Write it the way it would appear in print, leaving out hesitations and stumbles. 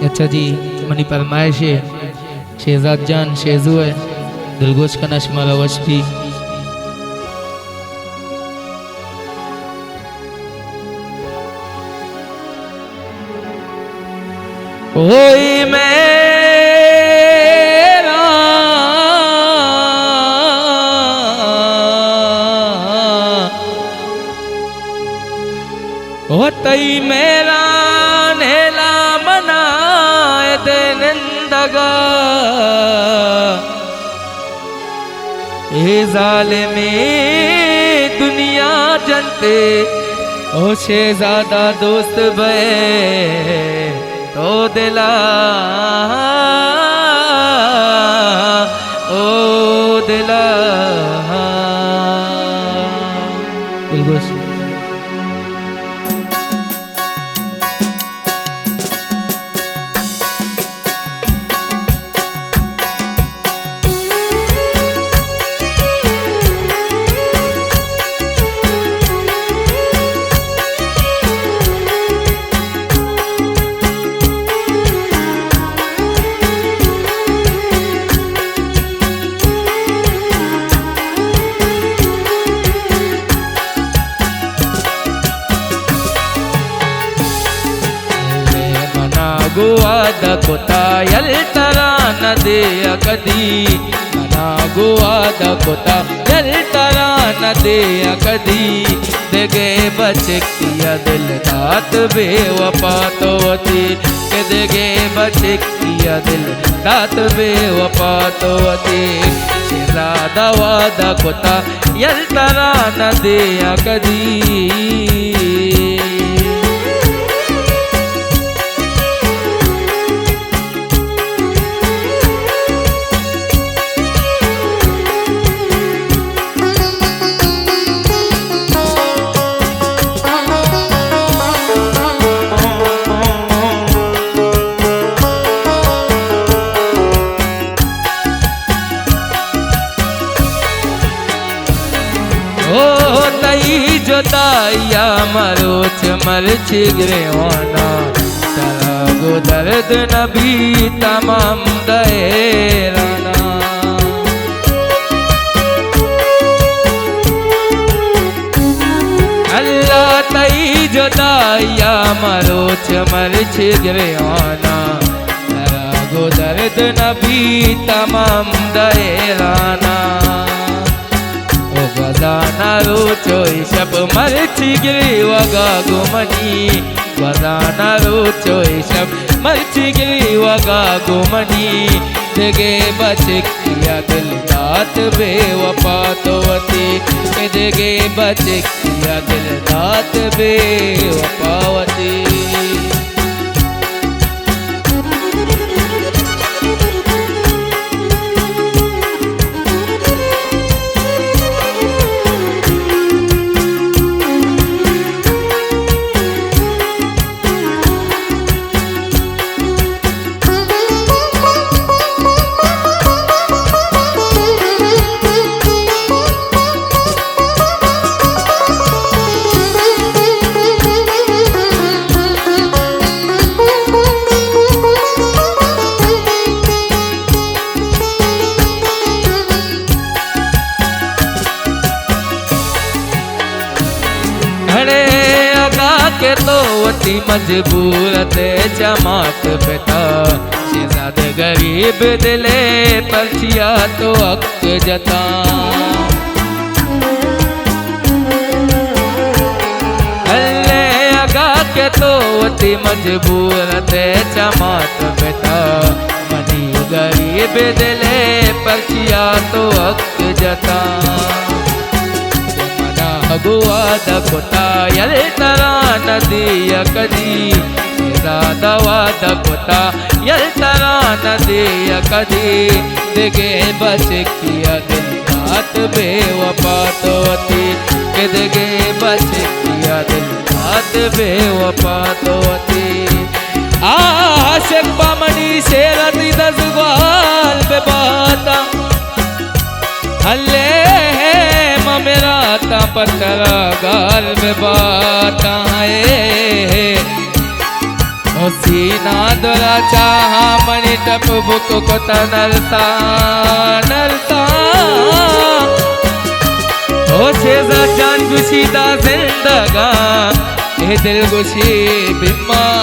चाचा जी मनी फरमाइश है शहजाद जान शेजू है दिलगोश का नशमाला वशफी ओई मेरा ओ तई मेरा नेला मनाए दे निंदगा ए जालिमे दुनिया जनते ओ शेजादा दोस्त बे तो दिला ओ दिला दिलगोश ಗುವಾದ ಕೊತ ಎಲ್ತರ ನದೆಯ ಕದಿ ಮನ ಗುವಾದ ಕೊತ ಎಲ್ತರ ನದೆಯ ಕದಿ देगे बचकिया दिल दात बेवफा तो अति देगे बचकिया दिल दात बेवफा तो अति शेजादा वादा कोता एल्तरा नदिया कदी जोताया मरोच मरच गिरवाना तरा गो दर्द नबी तमाम दयराना अल्लाह तई जोताया मरोच मरच गिरवाना तरा गो दर्द नबी तमाम दयराना वदाना रोचो शब मरची गिरी वगा गुमनी वदाना रोचो शब मरची गिरी वगा गुमनी देगे बचकिया दिल दात बेवफा तो अति देगे बचकिया दिल दात बेवफावती के तो अति मजबूर थे जमात बेटा शेजाद गरीब दिले परचिया तो अक जता अल्ले अगा के तो अति मजबूर थे जमात बेटा मनी गरीब दिले परचिया तो अक जता गुवाद कोता एल्तरा नदिया कदी शेजादा वाद कोता एल्तरा नदिया कदी देगे बचकिया दिल दात बेवफा तो अति देगे बचकिया दिल दात बेवफा तो अति आशिक बामनी शेरती दसवाल पे बाता अल्ले मेरा ता पत्थरा गाल में बात आए ओ सीना दोरा चाहा मणि टप बुक कोता नरसा नरसा ओ शेजा जान गुशीदा जिंदगा ए दिल गुशी बीमार